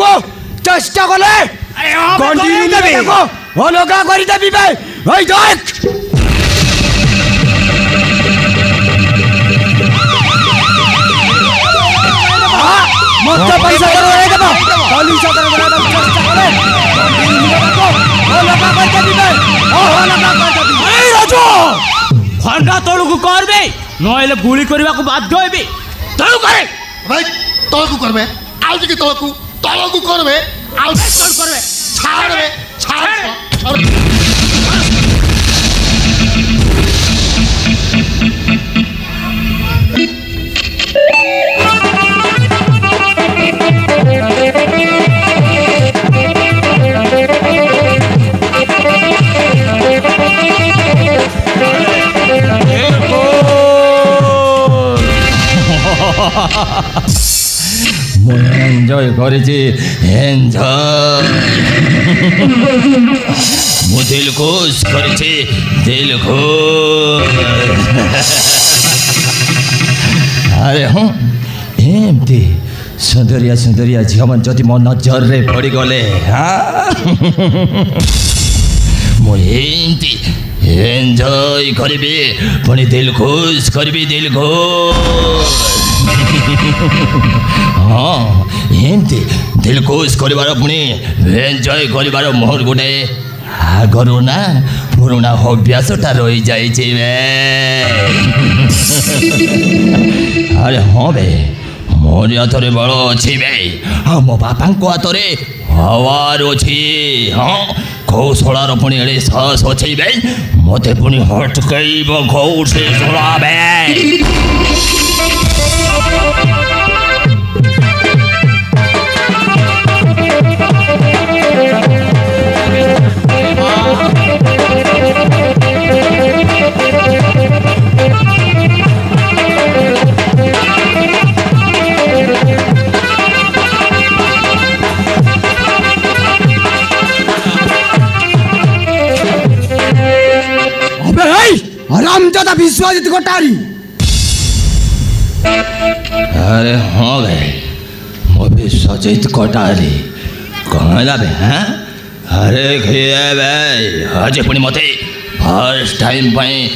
দেবো চেষ্টা করলে কন্টিনিউ দেখো অলগা করে দেবি ভাই ওই দেখ মত পয়সা করে হয়ে দেবো চল্লিশ করে চেষ্টা করে অলগা করে দেবি ভাই অলগা করে দেবি এই রাজু খন্ডা তলুকু করবে নইলে গুলি କରିବାକୁ বাধ্য হইবে তলু করে ভাই তলকু করবে আউ দিকে তলকু করবে আউ তল করবে ছাড়বে ছাড়বে ମୁଁ ଏନ୍ଜୟ କରିଛି ଏନ୍ଜୟ ମୁଁ ଦିଲ ଖୁସ କରିଛି ଦିଲ ଖୁସ ଆରେ ହଁ ଏମିତି ସୁନ୍ଦରିଆ ସୁନ୍ଦରିଆ ଝିଅମାନେ ଯଦି ମୋ ନଜରରେ ପଡ଼ିଗଲେ ମୁଁ ଏମିତି ଏନ୍ଜୟ କରିବି ପୁଣି ଦିଲ ଖୁସ କରିବି ଦିଲ ଖୁସ ହଁ ଏମିତି ଦିଲ ଖୁସ କରିବାର ପୁଣି ଏନ୍ଜୟ କରିବାର ମୋର ଗୋଟେ ଆଗରୁ ନା ପୁରୁଣା ଅଭ୍ୟାସଟା ରହିଯାଇଛି ଆରେ ହଁ ବେ ମୋର ହାତରେ ବଳ ଅଛି ବେ ଆଉ ମୋ ବାପାଙ୍କ ହାତରେ ପାୱାର ଅଛି ହଁ କୌଶଳର ପୁଣି ଏଡ଼େ ସାହସ ଅଛି ବେ ମୋତେ ପୁଣି ହଟକେଇବ କୌଶଳ ବେ रामजादा विश्वजित कोठारी अरे हाँ भाई मो विश्वजित कोठारी कौन है बे हाँ अरे किए भाई आज पुणी मत फर्स्ट टाइम पाई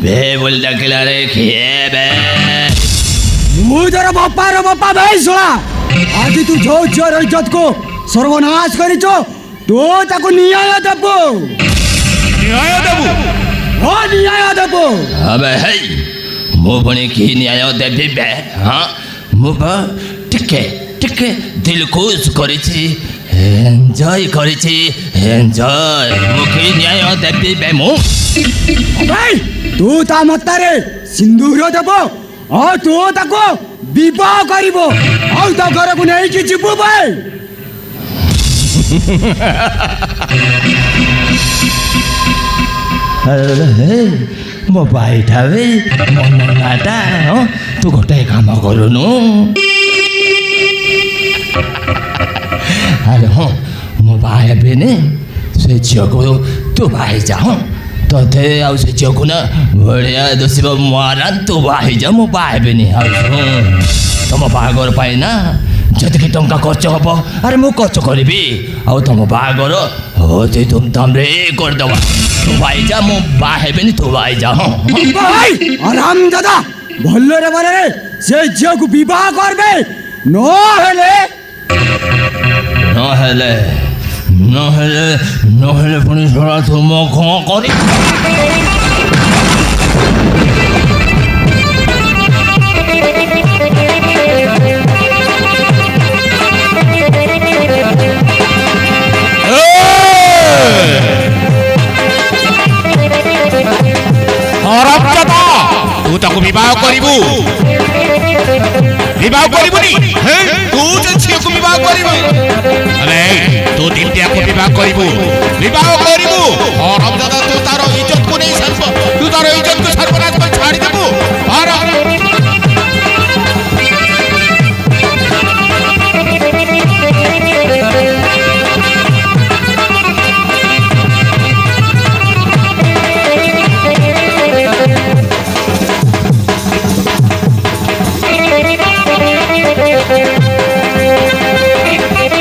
बे बोल डाकिला रे किए बे मुझे बापा भाई सुना आज तू जो जोर इज्जत को सर्वनाश करिचो तो ताको न्याय देबो हाँ न्याय देबो अबे हे मो पुणी की न्याय देबी बे हाँ मो टिके टिके दिल खुश करिछि एन्जॉय करिछि एन्जॉय मो की न्याय देबी बे मो भाई तू ता मतारे सिंदूर देबो आ तू ताको विवाह करिबो आ ता घर को नहीं कि जिबो भाई अरे मो भाईटा वे मो नानाटा तू गोटे काम करूनु अरे हाँ मो भाई बेने से झील को तू भाई जा तोते आउ से झील को ना बढ़िया दसिब मारा तू भाई जा मो भाई बेने तुम बाहागर पाई ना जतिक टंका खर्च हम अरे मु खर्च करी आउ तुम बाहागर अति धूमधाम रे करदबा तू भाई जा मो बाहेबेनी तू भाई जा भाई आराम दादा भल्लो रे बारे रे से झियो को विवाह करबे न हेले पुणी छोड़ा तुम कौन करी तू ताको विवाह करिबू नी तू जे छियो को विवाह करिबू अरे तू दिलटिया को विवाह करिबू हराम दादा तू तारो इज्जत को नहीं सर्व तू तारो इज्जत को सर्वनाश कर छाड़ी देबू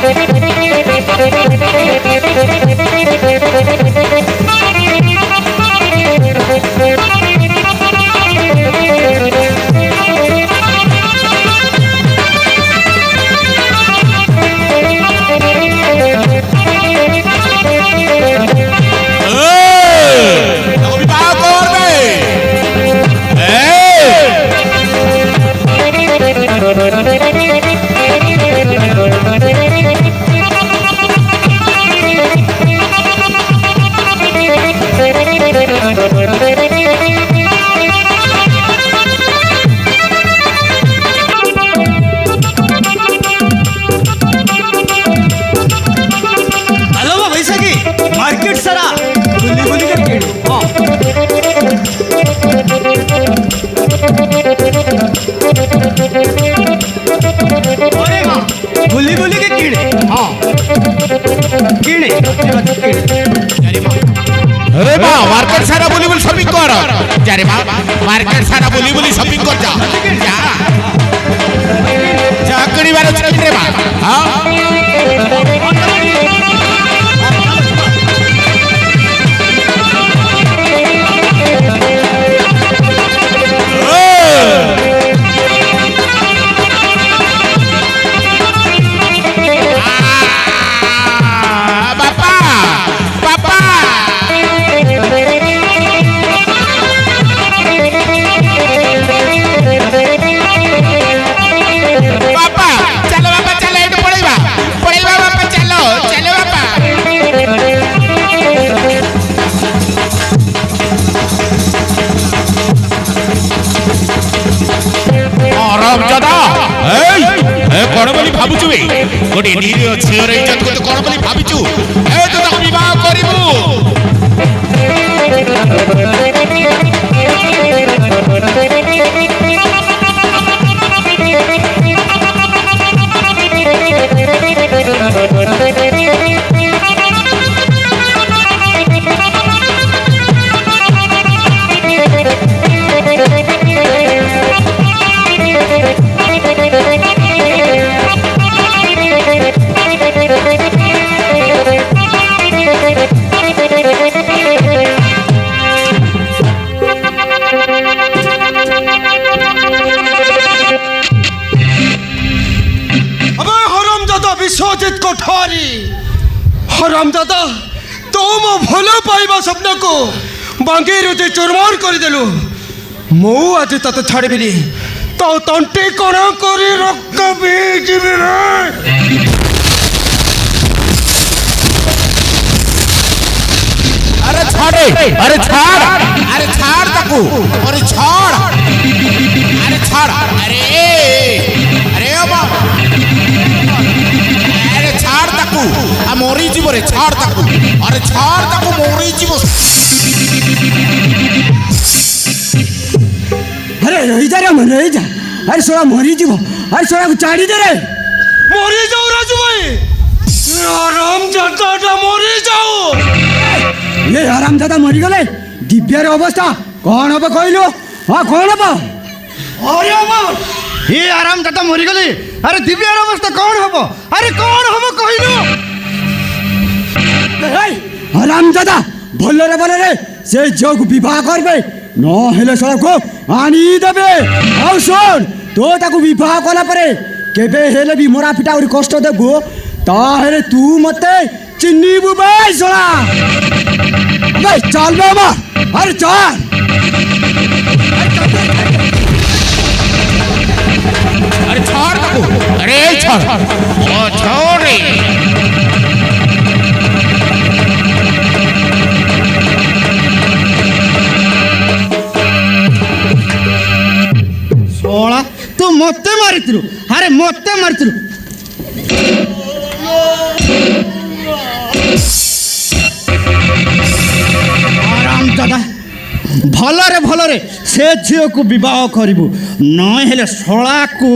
Thank you. তাকে বিবাহ করবে। हेलो वो भैसा की मार्केट सारा गुल्ली गुल्ली के कीड़े हाँ अरे माँ गुल्ली गुल्ली के कीड़े हाँ कीड़े अरे बा मार्केट सारा बोली बोली शॉपिंग कर जारे बा मार्केट सारा बोली बोली शॉपिंग कर जा जा चाकरी बारे रे बा हां बापा बापा बापा चलो बापा चलो एटू पड़ेबा पड़ेबा बापा चलो चलो बापा आराम जादा ए कोन बोली भाबुछु बे गोटे निरीह झियर इज्जत को कोन बोली भाबिछु ए तो ताको विवाह करिबु अबे हरामजादा विश्वजित कोठारी हरामजादा तुम भलो पाइबा स्वप्न को बांगी रुचि चुरमार कर देलु मु आज तते छाड़बिनी तो तंटे कोण करी रक्त बीजिबी रे अरे छाड़े अरे छाड़ अरे छाड़ ताकू अरे छाड़ अरे छाड़ अरे अरे बाबा अरे छाड़ ताकू आ मोरी जीव रे छाड़ ताकू अरे छाड़ ताकू मोरी जीव अरे रही जा रे मन रही जा अरे सोला मरी जीव अरे सोला को चाड़ी दे रे मरी जाऊ राजू भाई हरामजादा मरी जाऊ ये हरामजादा मरी गले दिव्यार अवस्था कौन हम कहलु हाँ कौन हम अरे हम ये हरामजादा मरी गले अरे दिव्यार अवस्था कौन हम अरे कौन हम कहलु हरामजादा भलरे से झील को विवाह करबे न हेले सड़ा को आनी देबे आउ सुन तो ताको विवाह कला परे केबे हेले भी मोरा पिटा और कष्ट देबो ताहेले तू मते चिन्नीबु बे सड़ा बे चल बे मां अरे चल अरे छाड़ ताकू अरे छाड़ ओ छोड़ रे सोला तू मते मारिथिलु अरे मते मारिथिलु हरामजादा भलरे से झील को विवाह करिबु न हेले सोला को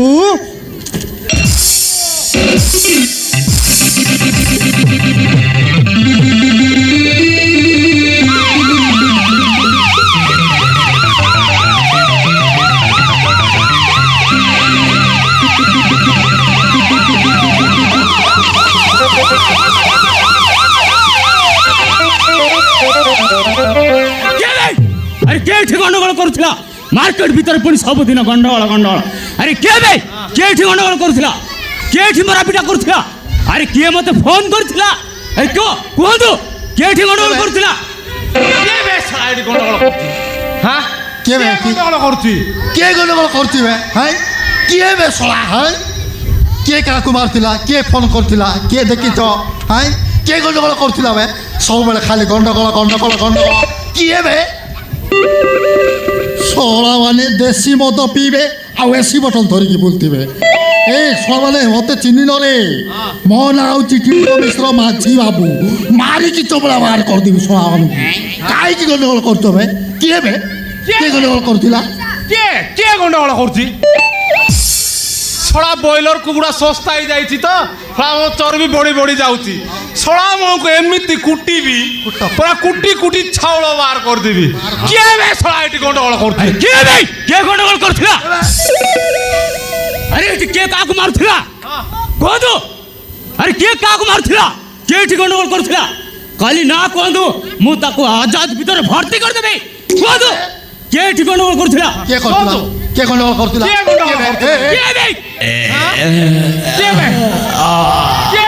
মার্কেট ভিতরে পুଣି ସବୁଦିନ ଗଣ୍ଡଗୋଳ ଗଣ୍ଡଗୋଳ ଆରେ କିଏ ବେ କିଏଠି ଗଣ୍ଡଗୋଳ କରୁଥିଲା କିଏଠି ମରାପିଟା କରୁଥିଲା ଆରେ କିଏ ମୋତେ ଫୋନ କରିଥିଲା ଆରେ କୁହନ୍ତୁ କିଏଠି ଗଣ୍ଡଗୋଳ କରୁଥିଲା କିଏ ବେ ଶଳା ଏଠି ଗଣ୍ଡଗୋଳ କରୁଛି ହଁ କିଏ ବେ ଗଣ୍ଡଗୋଳ କରୁଛି କିଏ ଗଣ୍ଡଗୋଳ କରୁଛି ବେ ହାଁ କିଏ ବେ ଶଳା ହାଁ କିଏ କାହାକୁ ମାରୁଥିଲା କିଏ ଫୋନ କରିଥିଲା କିଏ ଦେଖିଛ ହାଁ କିଏ ଗଣ୍ଡଗୋଳ କରୁଥିଲା ବେ ସବୁବେଳେ ଖାଲି ଗଣ୍ଡଗୋଳ ଗଣ୍ଡଗୋଳ ଗଣ୍ଡଗୋଳ କିଏ ବେ ଶଳା ମାନେ ଦେଶୀ ମଦ ପିଇବେ ଆଉ ଏସି ବୋଟଲ ଧରିକି ବୁଲୁଥିବେ ଏ ଶଳା ମାନେ ମତେ ଚିହ୍ନିନ ରେ ମୋ ନାଁ ହେଉଛି ଟିଟୋ ମିଶ୍ର ମାଝୀ ବାବୁ ମାରିକି ଚବଳା ବାହାର କରିଦେବି ଶଳା ମାନଙ୍କୁ କାହିଁକି ଗଣ୍ଡଗୋଳ କରୁଛ ବେ କିଏ ଗଣ୍ଡଗୋଳ କରୁଥିଲା କିଏ କିଏ ଗଣ୍ଡଗୋଳ କରୁଛି ଶଳା ବ୍ରଏଲର କୁକୁଡ଼ା ଶସ୍ତା ହେଇଯାଇଛି ତ ଶଳା ମୋ ଚର୍ବି ବଢ଼ି ବଢ଼ି ଯାଉଛି ଶଳା ମୁଁ ଏମିତି କୁଟିବି ପୁରା କୁଟି କୁଟି ଚାଉଳ ବାହାର କରିଦେବି କିଏ ବେ ଶଳା ଏଠି ଗଣ୍ଡଗୋଳ କରୁଛି କିଏ ବେ କିଏ ଗଣ୍ଡଗୋଳ କରୁଥିଲା ଆରେ ଏଠି କିଏ କାହାକୁ ମାରୁଥିଲା କୁହନ୍ତୁ ଆରେ କିଏ କାହାକୁ ମାରୁଥିଲା କିଏ ଏଠି ଗଣ୍ଡଗୋଳ କରୁଥିଲା କାଲି ନା କୁହନ୍ତୁ ମୁଁ ତାକୁ ଆଜାଦ ଭିତରେ ଭର୍ତ୍ତି କରିଦେବି କୁହନ୍ତୁ କିଏ ଏଠି ଗଣ୍ଡଗୋଳ କରୁଥିଲା କିଏ ଗଣ୍ଡଗୋଳ କରୁଥିଲା କିଏ ଗଣ୍ଡଗୋଳ କରୁଥିଲା କିଏ ବେ କିଏ ବେ କିଏ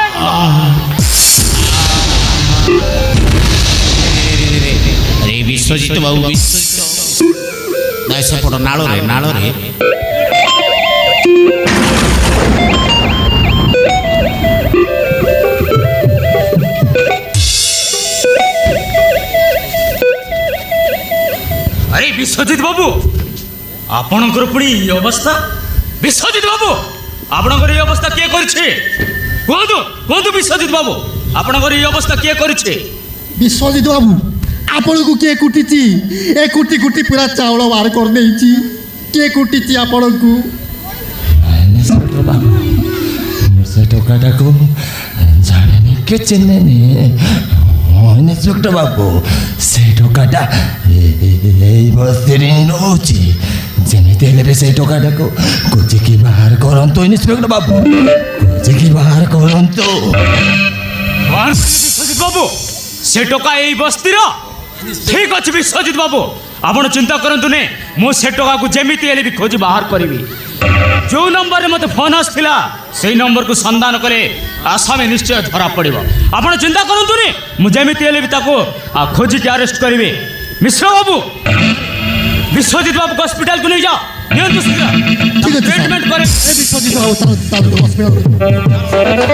अरे विश्वजित बाबू विश्वजित सेपट नाଳରେ नाଳରେ अरे विश्वजित बाबू आपणकर पुणी ये अवस्था विश्वजित बाबू आपणकर ये अवस्था किए करछे कहतु कहतु विश्वजित बाबू आपणकर ये अवस्था किए करछे ବିଶ୍ୱଜିତ ବାବୁ ଆପଣଙ୍କୁ କିଏ କୁଟିଛି ଏ କୁଟି କୁଟି ପୁରା ଚାଉଳ ବାହାର କରିଦେଇଛି କିଏ କୁଟିଛି ଆପଣଙ୍କୁ ଇନ୍ସପେକ୍ଟର ବାବୁ ମୁଁ ସେ ଟୋକାଟାକୁ ଜାଣିନି କି ଚିହ୍ନେନି ଇନ୍ସପେକ୍ଟର ବାବୁ ସେ ଟୋକାଟା ଏଇ ବସ୍ତିରେ ହିଁ ରହୁଛି ଯେମିତି ହେଲେ ବି ସେ ଟୋକାଟାକୁ ଖୋଜିକି ବାହାର କରନ୍ତୁ ଇନ୍ସପେକ୍ଟର ବାବୁ ଖୋଜିକି ବାହାର କରନ୍ତୁ विश्वजित बाबू से टोका यही बस्तीर ठीक अच्छे विश्वजित बाबू आपण चिंता करतु ने मु से टोका को जेमिति हेले भी खोजी बाहर करी जो नंबर रे मते फोन आसथिला से नंबर को संधान करे आसामी निश्चय धरा पड़िबो आपण चिंता करतु ने मु जेमिति हेले भी ताको खोजी के अरेस्ट करिवे मिश्र बाबू विश्वजित बाबू को हॉस्पिटल को नहीं जाओ नियंतु शीघ्र ठीक है ट्रीटमेंट करे ଏ ବିଶ୍ୱଜିତ ବାବୁ ତାର ହସ୍ପିଟାଲ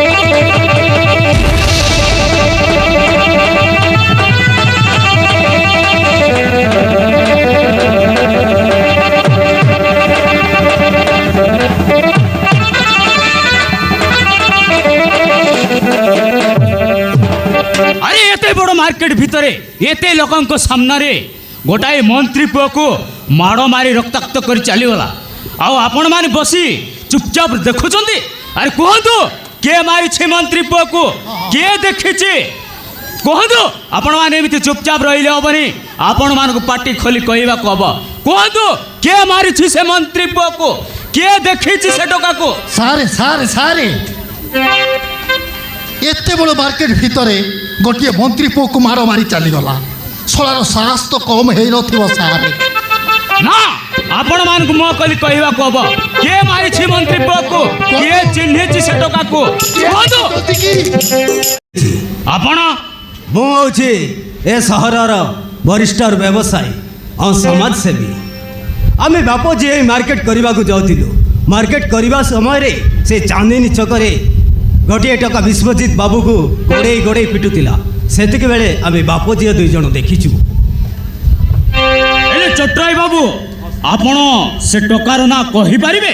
अरे एते बड़ मार्केट भितरे एते लोकंको सामने गोटाए मंत्री पुओ को माड़ मारी रक्ताक्त कर चलीगला आउ आपण माने बसी चुपचाप देखुचंती अरे कहतु किए मारी मंत्री पुओ को किए देखी कहतु आपण माने एमिति चुपचाप रहिले हबनी आपण मानक पार्टी खोली कहवा को हब कहतु किए मारी से मंत्री पुओ को किए देखी से टोका को ସାରେ ସାରେ ସାରେ ଏତେ ବଡ଼ ମାର୍କେଟ ଭିତରେ ଗୋଟିଏ ମନ୍ତ୍ରୀ ପୁଅକୁ ମାଡ଼ ମାରି ଚାଲିଗଲା ଶଳାର ସାହସ ତ କମ୍ ହେଇନଥିବ ସାରେ ना आपण मान को मो कली कहवा को हब के मारी मंत्री पुओ को के चिन्हिछि से टोका को कहतु आपण ମୁଁ ହେଉଛି ଏ ସହରର ବରିଷ୍ଠ ବ୍ୟବସାୟୀ ଆଉ ସମାଜସେବୀ ଆମେ ବାପଜି ଏଇ ମାର୍କେଟ କରିବାକୁ ଯାଉଥିଲୁ ମାର୍କେଟ କରିବା ସମୟରେ ସେ ଚାନ୍ଦିନୀ ଛକରେ ଗୋଟିଏ ଟଙ୍କା ବିଶ୍ୱଜିତ ବାବୁକୁ ଗୋଡ଼େଇ ଗୋଡ଼େଇ ପିଟୁଥିଲା ସେତିକି ବେଳେ ଆମେ ବାପଝିଅ ଦୁଇ ଜଣ ଦେଖିଛୁ एले चट्राई बाबू आपण से टोकार ना कहि पारिबे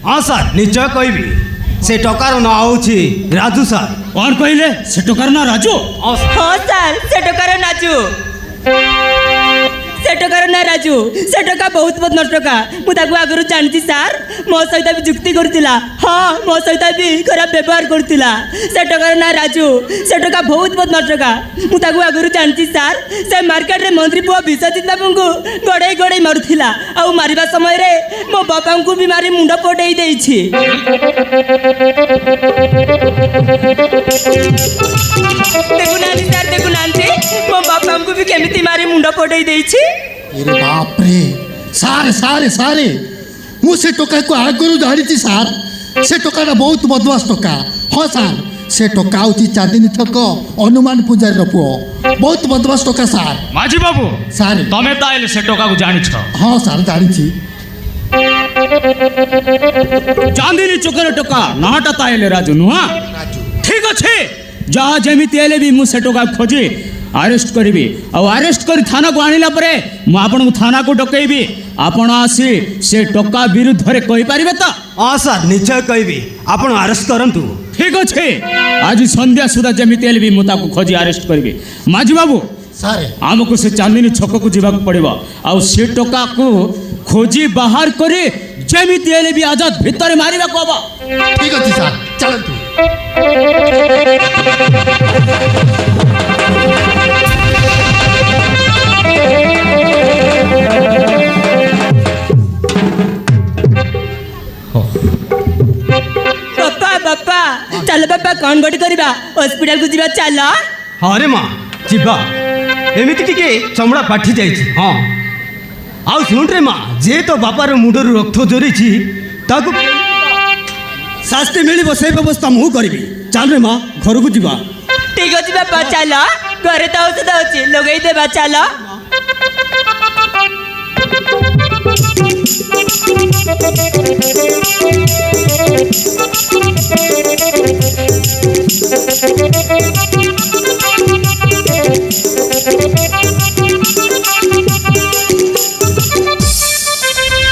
ହଁ ସାର୍ ନିଶ୍ଚୟ କହିବି ସେ ଟଙ୍କାର ନାଁ ହେଉଛି ରାଜୁ ସାର୍ कौन कहले से टोकार ना राजू हाँ सर से टोकार नाचू से टोकार ना राजू से टोका बहुत बदमाश टोका मुझे आगु जानती सार मो सहित भी जुक्ति करुला हाँ मो सहित भी खराब व्यवहार करुला से टोकार ना राजू से टोका बहुत बदमाश टोका मुझे आगु जानती सार से मार्केट रे मंत्री पुआ विश्वजित बाबू को गड़े गड़े मारुला आउ मारिबा समय रे मो बापा को भी मारी मुंड पटई देछि देखुना सर देखुना मो बापा को भी केमिति मारी मुंड पटई देछि अरे बाप रे ସାର୍ ସାର୍ ସାର୍ ମୁଁ ସେ ଟୋକାକୁ ଆଗରୁ ଜାଣିଛି ସାର୍ ସେ ଟୋକାଟା ବହୁତ ବଦମାସ ଟୋକା ହଁ ସାର୍ ସେ ଟୋକା ହେଉଛି ଚାନ୍ଦିନୀ ଛକ ହନୁମାନ ପୂଜାରୀର ପୁଅ ବହୁତ ବଦମାସ ଟୋକା ସାର୍ মাঝি বাবু ସାର୍ তমে তাইলে সে টোকাকু জানিছ ହଁ ସାର୍ ଜାଣିଛି চাঁদিনী চোখের টোকা নাটা তাইলে রাজু নুহা ঠিক আছে যা যেমিতি হেলে বি মু সে টোকা খোঁজি আরেস্ট করিবি আর আরেস্ট করে থানাকু আনিলা পরে মু আপনার থানাকু ডকাইবি আপন আসি সে টোকা বিরুদ্ধে কইপারিবে তো ହଁ ସାର୍ ନିଶ୍ଚୟ କହିବି ଆପଣ ଆରେଷ୍ଟ କରନ୍ତୁ ঠিক আছে আজ সন্ধ্যা সুদ্ধা যেমিতি হেলে বি মু তাকু খোঁজি আরেস্ট করিবি মাঝি বাবু ସାର୍ ଆମକୁ ସେ ଚାନ୍ଦିନୀ ଛକକୁ ଯିବାକୁ ପଡ଼ିବ ଆଉ ସେ ଟୋକାକୁ ଖୋଜି ବାହାର କରି ଯେମିତି ହେଲେ ବି ଆଜାଦ ଭିତରେ ମାରିବାକୁ ହବ ଠିକ୍ ଅଛି ସାର୍ ଚାଲନ୍ତୁ ବାପା ବାପା ଚାଲ ବାପା କ'ଣ ଗୋଟେ କରିବା ହସ୍ପିଟାଲକୁ ଯିବା ଚାଲ ହଁ ରେ ମା ଯିବା ଏମିତି ଟିକେ ଚମଡ଼ା ପାଠି ଯାଇଛି ହଁ ଆଉ ଶୁଣରେ ମା ଯେ ତୋ ବାପାର ମୁଣ୍ଡରୁ ରକ୍ତ ଝରିଛି ତାକୁ ଶାସ୍ତି ମିଳିବ ସେ ବ୍ୟବସ୍ଥା ମୁଁ କରିବି ଚାଲରେ ମା ଘରକୁ ଯିବା ଠିକ ଅଛି ବାପା ଚାଲ ଘରେ ତ ଔଷଧ ଅଛି ଲଗେଇ ଦେବା ଚାଲ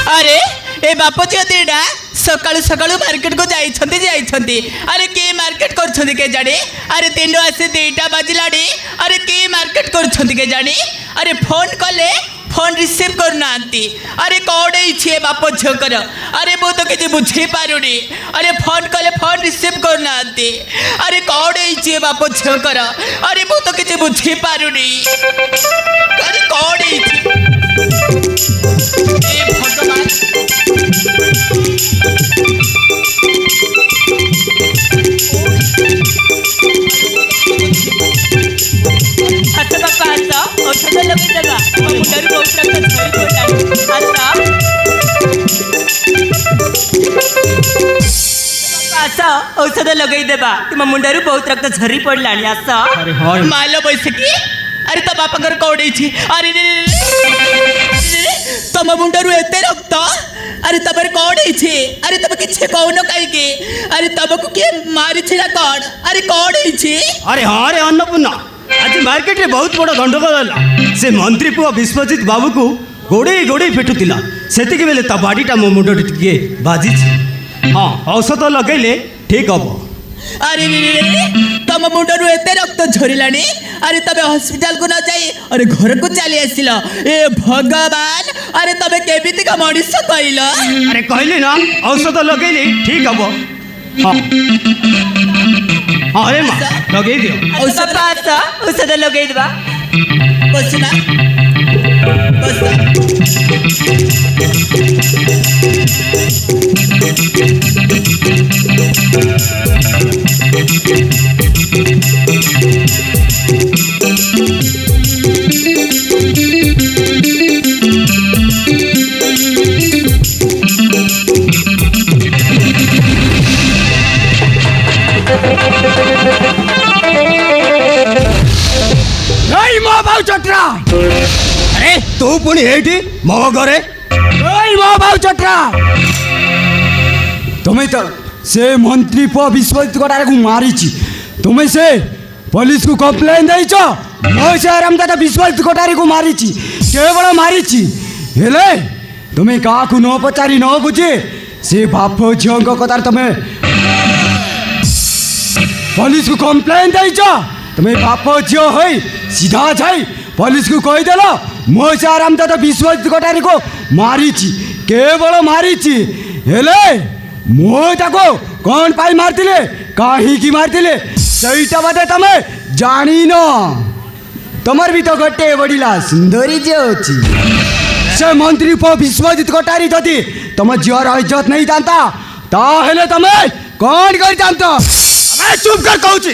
अरे ए बाप झील दीटा सकाळू सकाळू मार्केट को जाइछंती अरे के मार्केट करछंती के जाने अरे तीन आसे 2टा बाजिलाडी अरे के मार्केट करछंती के जाने अरे फोन कले फोन रिसीव करनांती अरे कौन छे बाप झकर अरे मु तो किसी बुझे पारुनी अरे फोन कले फोन रिसीव करनांती अरे कौन छे बाप झकर अरे मु तो किसी बुझे पारुनी अरे कौन ए भगवान अच्छा बापा आता औषध लगे देगा मुंडारू बहुत रक्त झरी पडला आता औषध लगे देबा तुम मुंडारू बहुत रक्त झरी पडला आसा मालो बैसकी अरे तो बापा घर कौड़ी छी अरे तम मुंडरू एते रक्त अरे तबर कौड़ी छी अरे तब किछे कौन काई के अरे तबको के मारी छिला कौन अरे कौड़ी छी अरे हाँ रे अन्नपूर्णा आज मार्केट रे बहुत बड़ गंडगोल होला से मंत्री पुआ विश्वजित बाबू को गोड़े गोड़े पिटुतिला सेतिके बेले ता बाडीटा मो मुंडो टिके बाजी हाँ औषध लगेले ठीक हबो अरे तम मुंडरू एते रक्त झरिलानी अरे तबे हॉस्पिटल को न जाई अरे घर को चली आसिल ए भगवान अरे तबे केबिति का मଣିଷ कइल अरे कहले ना औषध लगेले ठीक हबो हाँ हाँ रे माँ लगे दियो औषध पाता औषध लगे दबा बसना এই মা বাউ চটরা अरे तू पुणी एठी मो घरे এই মা বাউ চটরা তুমি তো সে মন্ত্রী পুଅ বিশ্বজিৎ গোটারে মারিছি তুমি সে পুলিশ কু কমপ্লেন ଦେଇଛ ମୋ ସେ ଆରାମଦାଦା ବିଶ୍ୱଜିତ ଗୋଟାରୀକୁ ମାରିଛି କେବଳ ମାରିଛି ହେଲେ ତୁମେ କାହାକୁ ନ ପଚାରି ନ ବୁଝି ସେ ବାପ ଝିଅଙ୍କ କଥାରେ ତମେ পুলিশକୁ কমপ্লেন ଦେଇଛ তুমি বাপ ঝিଅ হই সিধা যাই পুলিশକୁ କହିଦେଲ ମୋ ସେ ଆରାମଦାଦା ବିଶ୍ୱଜିତ ଗୋଟାରୀକୁ ମାରିଛି କେବଳ ମାରିଛି ହେଲେ ମୁଁ ତାକୁ କ'ଣ ପାଇଁ ମାରିଥିଲେ କାହିଁକି ମାରିଥିଲେ ସେଇଟା ବୋଧେ ତମେ ଜାଣିନ তোমার ভি তো গোটে বড়িলা সুন্দরী যে অছি সে মন্ত্রী পুଅ বিশ্বজিৎ গোটারি যদি তোমার ঝিওর ইজ্জত নেই জানতা তাহলে তুমি কোন করে জানতো চুপ কর কହୁছি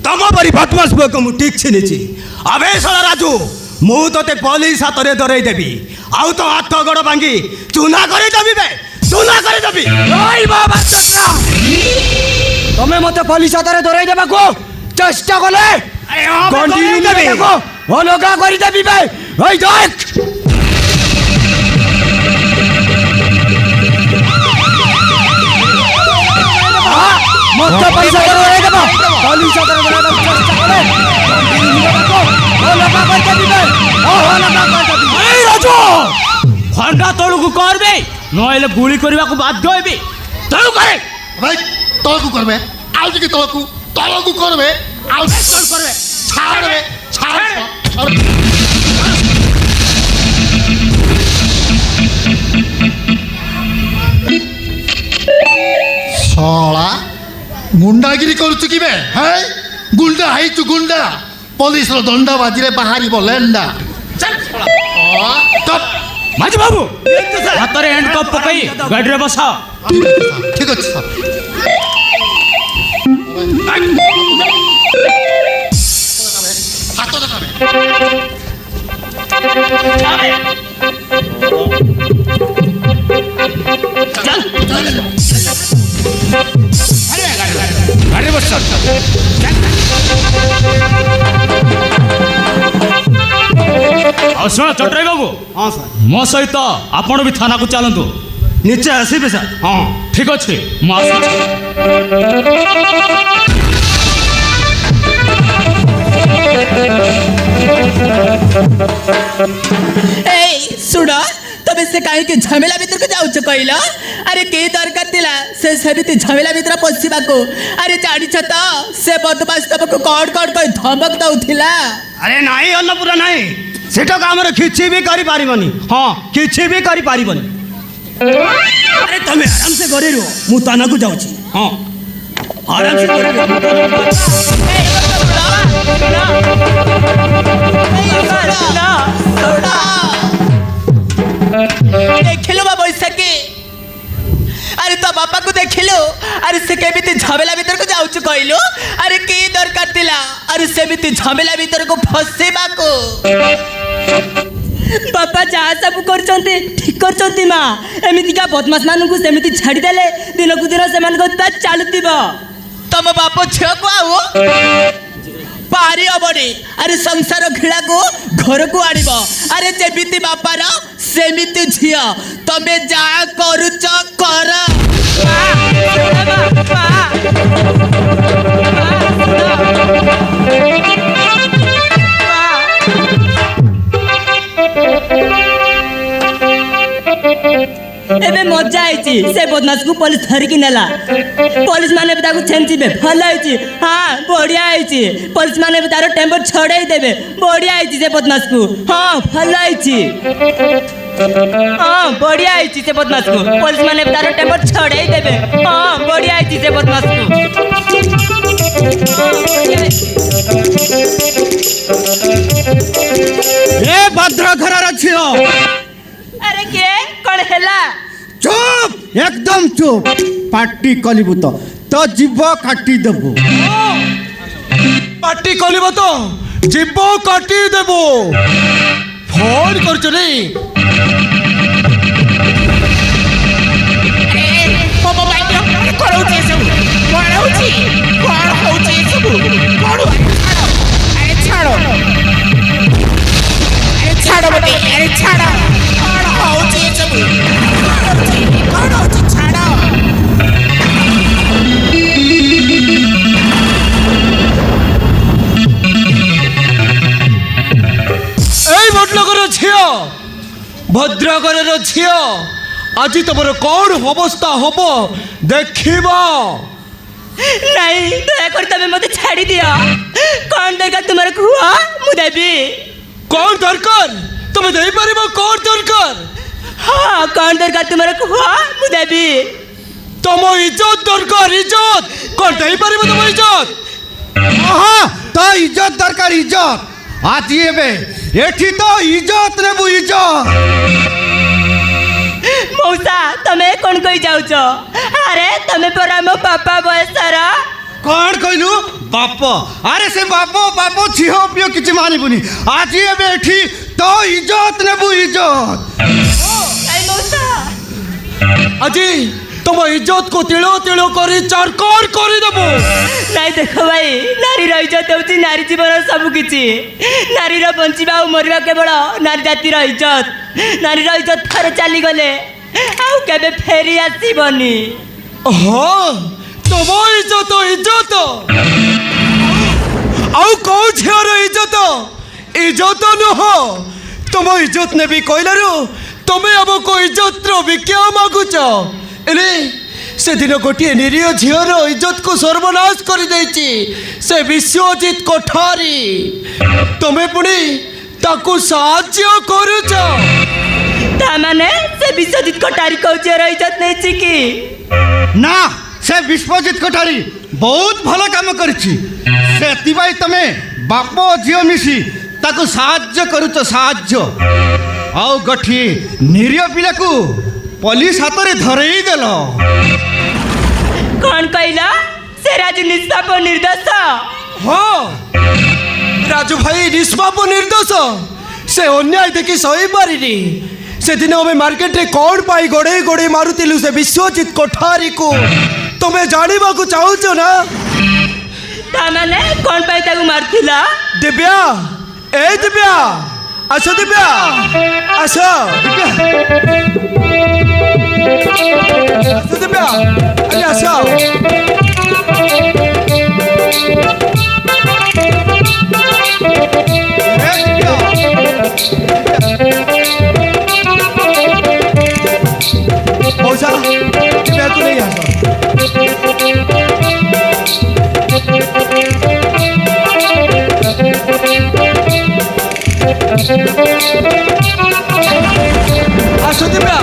তম পরি বদমাস পুଅକୁ ମୁଁ ଠିକ୍ ଚିହ୍ନିଛି ଆବେ ଶଳା ରାଜୁ ମୁଁ ତୋତେ ପୋଲିସ ହାତରେ ଧରେଇ ଦେବି ଆଉ ତୋ ହାତ ଗୋଡ଼ ଭାଙ୍ଗି ଚୁନା କରିଦେବି ବେ ଚୁନା କରିଦେବି। ତମେ ମତେ ପୋଲିସ ହାତରେ ଧରେଇ ଦେବାକୁ ଚେଷ୍ଟା କଲେ ଅଲଗା କରିଦେବି ବେ। ଏଇ ଦେଖ ମତେ ପଇସା ଧରେଇ ଦେବ ପୋଲିସ ହାତରେ ଧରେଇବାକୁ ଚେଷ୍ଟା କଲେ ଅଲଗା କରିଦେବି ବେ। ଅଲଗା କରିଦେବି। এই রাজু খন্ডা তলুকু করবে নইলে গুলি করিবাকু বাধ্য হইবি তলু করে ভাই তলকু করবে আউ টিকে তলকু করবে আউ তল করবে ছাড়বে ছাড়বে ଶଳା ଗୁଣ୍ଡାଗିରି କରୁଛୁ କି ବେ? ହେ ଗୁଣ୍ଡା ହେଇଛୁ ଗୁଣ୍ଡା ପୋଲିସର ଦଣ୍ଡ ବାଜିରେ ବାହାରିବ ଲେଣ୍ଡା। মাঝি বাবু হাতরে হ্যান্ড কপ পকাই গাড়িরে বসাও। ঠিক আছে স্যার। হাত দেখাবে গাড়িরে বসাও। ଆଉ ଶୁଣ ଚଟରାଇ ବାବୁ ହଁ ସାର୍ ମୋ ସହିତ ଆପଣ ବି ଥାନାକୁ ଚାଲନ୍ତୁ। ନିଶ୍ଚୟ ଆସିବେ ସାର୍। ହଁ ଠିକ ଅଛି ମୁଁ ଆସୁଛି। এই শুଣ তবে সে কাহিଁକି ଝାମେଲା ଭିତରକୁ ଯାଉଛ କହିଲ? ଆରେ କି ଦରକାର ଥିଲା ସେ ସେମିତି ଝାମେଲା ଭିତରେ ପଶିବାକୁ? ଆରେ ଜାଣିଛ ତ ସେ ବଦମାସ ତମକୁ କଣ କଣ କହି ଧମକ ଦଉଥିଲା? ଆରେ ନାଇଁ ଅନ୍ନପୂର୍ଣ୍ଣା ନାଇଁ ସେଟା କାମରେ କିଛି ବି କରିପାରିବନି। ହଁ କିଛି ବି କରିପାରିବନି। ଆରେ ତମେ ଆରାମସେ ଘରେ ରୁହ ମୁଁ ଥାନାକୁ ଯାଉଛି। ହଁ ଆରାମସେ ଘରେ ରୁହ। ଦେଖିଲୁ ବା ବୈଶାଖୀ ଆରେ ତୋ ବାପାକୁ ଦେଖିଲୁ? ଆରେ ସେ କେମିତି ଝାମେଲା ଭିତରକୁ ଯାଉଛୁ କହିଲୁ? ଆରେ କି ଦରକାର ଥିଲା ଆରେ ସେମିତି ଝାମେଲା ଭିତରକୁ ଫସିବାକୁ? ବାପା ଯାହା ସବୁ କରୁଛନ୍ତି ଠିକ କରୁଛନ୍ତି ମା। ଏମିତିକା ବଦମାସ ମାନଙ୍କୁ ସେମିତି ଛାଡ଼ିଦେଲେ ଦିନକୁ ଦିନ ସେମାନଙ୍କ ଉତ୍ପାତ ଚାଲୁଥିବ। ତମ ବାପ ଝିଅକୁ ଆଉ ପାରି ହବନି। ଆରେ ସଂସାର ଘିଳାକୁ ଘରକୁ ଆଣିବ। ଆରେ ଯେମିତି ବାପାର ସେମିତି ଝିଅ। ତମେ ଯାହା କରୁଛ କର। ଏବେ ମଜା ହେଇଛି ସେ ବଦମାସକୁ ପୋଲିସ ଧରିକି ନେଲା। ପୋଲିସ ମାନେ ବି ତାକୁ ଛେଞ୍ଚିବେ। ଭଲ ହେଇଛି। ହଁ ବଢିଆ ହେଇଛି। ପୋଲିସ ମାନେ ବି ତାର ଟେମ୍ପର ଛଡେଇ ଦେବେ। ବଢିଆ ହେଇଛି ସେ ବଦମାସକୁ। ହଁ ଭଲ ହେଇଛି। ହଁ ବଢିଆ ହେଇଛି ସେ ବଦମାସକୁ। ପୋଲିସ ମାନେ ବି ତାର ଟେମ୍ପର ଛଡେଇ ଦେବେ। ହଁ ବଢିଆ ହେଇଛି ସେ ବଦମାସକୁ। ଏ ଭଦ୍ର ଘରର ଝିଅ ଆରେ କିଏ କଣ ହେଲା? ଚୁପ୍ একদম চুপ। পার্টি কলিবু তো জীব কাটি দেবু। পার্টি কলিব তো জীব কাটি দেব। ফোন করছো রে ভদ্রগরের ঝিও আজি তোমার কোন অবস্থা হব দেখিব। নাই দয়াকরি তুমি মতে ছাড়ি দিও। কোন দরকার তোমার কুহ মু দেবি। কোন দরকার তুমি দেই পারিব? কোন দরকার? হ্যাঁ কোন দরকার তোমার কুহ মু দেবি। তোম ইজ্জত দরকার। ইজ্জত কোন দেই পারিব? তোম ইজ্জত হ্যাঁ তো ইজ্জত দরকার। ইজ্জত আজি এবে এঠি তো ইজ্জত নেবু ইজ্জত। মৌসা তুমি কোন কই যাউছ? আরে তুমি পরা মো বাপা বয়সর। কণ কইলু? ବାପ ଆରେ ସେ ବାପ ବାପ ଝିଅ ପିଅ କିଛି ମାନିବୁନି ଆଜି ଏବେ ଏଠି ତ ଇଜ୍ଜତ ନେବୁ ଇଜ୍ଜତ କାଇଁ ମଉସା ଆଜି ତମ ଇଜ୍ଜତକୁ ତିଳ ତିଳ କରି ଚାରକର କରିଦେବୁ। ନାଇଁ ଦେଖ ଭାଇ ନାରୀର ଇଜ୍ଜତ ହେଉଛି ନାରୀ ଜୀବନର ସବୁ କିଛି। ନାରୀର ବଞ୍ଚିବା ଆଉ ମରିବା କେବଳ ନାରୀ ଜାତିର ଇଜ୍ଜତ। ନାରୀର ଇଜ୍ଜତ ଥରେ ଚାଲିଗଲେ ଆଉ କେବେ ଫେରି ଆସିବନି। ହଁ ତମ ଇଜ୍ଜତ ଇଜ୍ଜତ ଆଉ କୋଉ ଝିଅର ଇଜ୍ଜତ ଇଜ୍ଜତ ନୁହଁ। ତମ ଇଜ୍ଜତ ନେବି କହିଲାରୁ ତମେ ଆମକୁ ଇଜ୍ଜତର ଭିକ୍ଷା ମାଗୁଛ। ହେଲେ ସେଦିନ ଗୋଟିଏ ନିରୀହ ଝିଅର ଇଜ୍ଜତକୁ ସର୍ବନାଶ କରିଦେଇଛି ସେ ବିଶ୍ୱଜିତ କୋଠାରୀ। ତମେ ପୁଣି ତାକୁ ସାହାଯ୍ୟ କରୁଛ। ତାମାନେ ସେ ବିଶ୍ୱଜିତ କୋଠାରୀ କୋଉ ଝିଅର ଇଜ୍ଜତ ନେଇଛି କି? ନା ସେ ବିଶ୍ୱଜିତ କୋଠାରୀ ବହୁତ ଭଲ କାମ କରିଛି ସେଥିପାଇଁ ତମେ ବାପ ଝିଅ ମିଶି ତାକୁ ସାହାଯ୍ୟ କରୁଛ ସାହାଯ୍ୟ ଆଉ ଗୋଟିଏ ନିରୀହ ପିଲାକୁ ପୋଲିସ ହାତରେ ଧରେଇ ଦେଲ। କଣ କହିଲ? ସେ ରାଜୁ ନିଷ୍ପାପ ନିର୍ଦ୍ଦୋଷ। ହଁ ରାଜୁ ଭାଇ ନିଷ୍ପାପ ନିର୍ଦ୍ଦୋଷ। ସେ ଅନ୍ୟାୟ ଦେଖି ସହିପାରିନି। ସେଦିନ ଆମେ ମାର୍କେଟରେ କ'ଣ ପାଇଁ ଗୋଡ଼େଇ ଗୋଡ଼େଇ ମାରୁଥିଲୁ ସେ ବିଶ୍ୱଜିତ କୋଠାରୀକୁ ତମେ ଜାଣିବାକୁ ଚାହୁଁଛ ନା? ତାମାନେ କଣ ପାଇଁ ତାକୁ ମାରୁଥିଲ? ଦିବ୍ୟା ଏ ଦିବ୍ୟା ଆସ ଦିବ୍ୟା ଆସ ଦିବ୍ୟା ଆରେ ଆସ। मौसा दिव्या को नहीं आसा। आसो दिव्या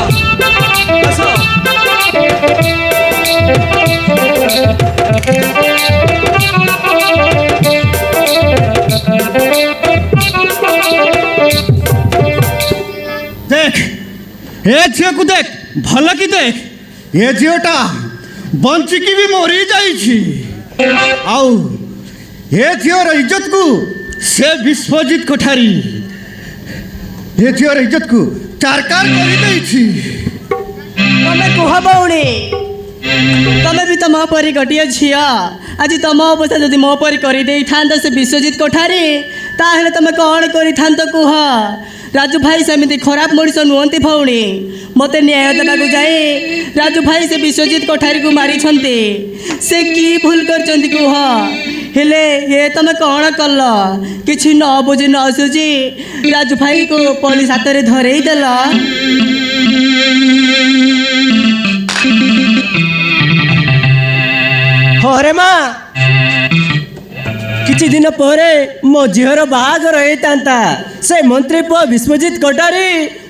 आसो। देख ए झील को देख भल कि देख ए झीलटा बंचिकी भी मरी जाइछि आउ ए झीवर इज्जत को से विश्वजित कोठारी ए झीवर इज्जत को चारकार करि दैछि। ତମେ କୁହ ଭଉଣୀ ତମେ ବି ତ ମୋ ପରି ଗୋଟିଏ ଝିଅ। ଆଜି ତମ ଅବସ୍ଥା ଯଦି ମୋ ପରି କରିଦେଇଥାନ୍ତ ସେ ବିଶ୍ୱଜିତ କୋଠାରୀ ତାହେଲେ ତମେ କ'ଣ କରିଥାନ୍ତ କୁହ? ରାଜୁ ଭାଇ ସେମିତି ଖରାପ ମଣିଷ ନୁହନ୍ତି ଭଉଣୀ। ମୋତେ ନ୍ୟାୟ ଦେବାକୁ ଯାଇ ରାଜୁ ଭାଇ ସେ ବିଶ୍ୱଜିତ କୋଠାରୀକୁ ମାରିଛନ୍ତି। ସେ କି ଭୁଲ କରିଛନ୍ତି କୁହ? ହେଲେ ଏ ତମେ କ'ଣ କଲ? କିଛି ନ ବୁଝି ନ ସୁଝି ରାଜୁ ଭାଇକୁ ପୋଲିସ ହାତରେ ଧରେଇ ଦେଲ। ହରେ ମା କିଛି ଦିନ ପରେ ମୋ ଝିଅର ବାହାଘର ହେଇଥାନ୍ତା। ସେ ମନ୍ତ୍ରୀ ପୁଅ ବିଶ୍ୱଜିତ କୋଠାରୀ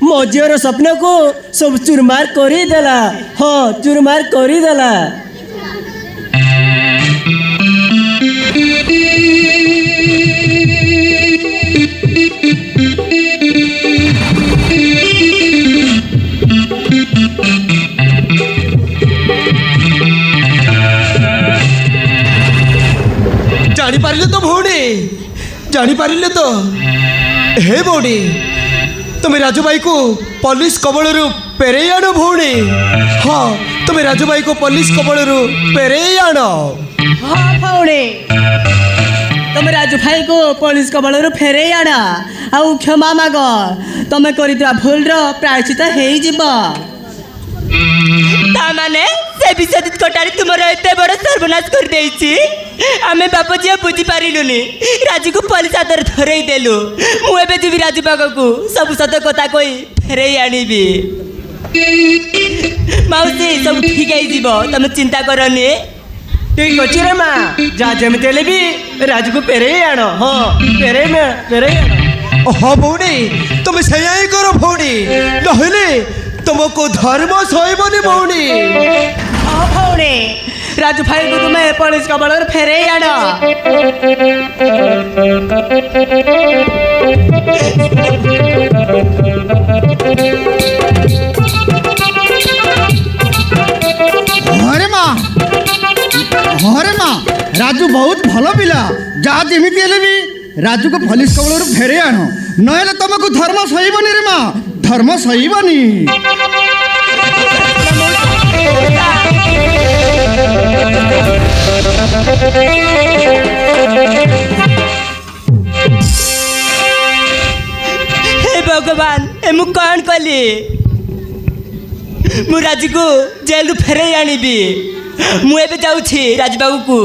ମୋ ଝିଅର ସ୍ୱପ୍ନକୁ ସବୁ ଚୁରମାର କରିଦେଲା। ହଁ ଚୁରମାର କରିଦେଲା। ଜାଣିପାରିଲେ ତ ଭଉଣୀ ଜାଣିପାରିଲେ ତ? ହେ ଭଉଣୀ ତମେ ରାଜୁ ଭାଇକୁ ପୋଲିସ କବଳରୁ ଫେରେଇ ଆଣ ଭଉଣୀ। ହଁ ତମେ ରାଜୁ ଭାଇକୁ ପୋଲିସ କବଳରୁ ଫେରେଇ ଆଣ। ହଁ ଭଉଣୀ ତମେ ରାଜୁ ଭାଇକୁ ପୋଲିସ କବଳରୁ ଫେରେଇ ଆଣ ଆଉ କ୍ଷମା ମାଗ। ତମେ କରିଥିବା ଭୁଲର ପ୍ରାୟଶ୍ଚିତ ହେଇଯିବ। ତାମାନେ ସେ ବିଶ୍ୱଜିତ କୋଠାରୀ ତୁମର ଏତେ ବଡ଼ ସର୍ବନାଶ କରିଦେଇଛି। ଆମେ ବାପ ଝିଅ ବୁଝିପାରିଲୁନି ରାଜୁକୁ ପୋଲିସ ହାତରେ ଧରେଇ ଦେଲୁ। ମୁଁ ଏବେ ଯିବି ରାଜୁ ପାଖକୁ ସବୁ ସତ କଥା କହି ଫେରେଇ ଆଣିବି। ମାଉସୀ ସବୁ ଠିକ୍ ହେଇଯିବ ତମେ ଚିନ୍ତା କରନି। ଠିକ ଅଛି ରେ ମା ଯା ଯେମିତି ହେଲେ ବି ରାଜୁକୁ ଫେରେଇ ଆଣ। ହଁ ଫେରେଇ ଆଣ। ହଁ ଭଉଣୀ ତମେ ସେଇଆ ହିଁ କର ଭଉଣୀ ନହେଲେ ତୁମକୁ ଧର୍ମ ସହିବନି ଭଉଣୀ। ହଁ ଭଉଣୀ ରାଜୁ ଭାଇକୁ ତୁମେ ପୋଲିସ କବଳରୁ ଫେରେଇ ଆଣ। हरे माँ ରାଜୁ ବହୁତ ଭଲ ପିଲା, ଯାହା ଯେମିତି ହେଲେ ବି ରାଜୁକୁ ପୋଲିସ କବଳରୁ ଫେରେଇ ଆଣ, ନହେଲେ ତମକୁ ଧର୍ମ ସହିବନି ରେ ମା, ଧର୍ମ ସହିବନି। हे भगवान, ए मु कौन कली? मु राजू को जेल फेरे आनिबी। मु एबे जाउछि राजबाबू को।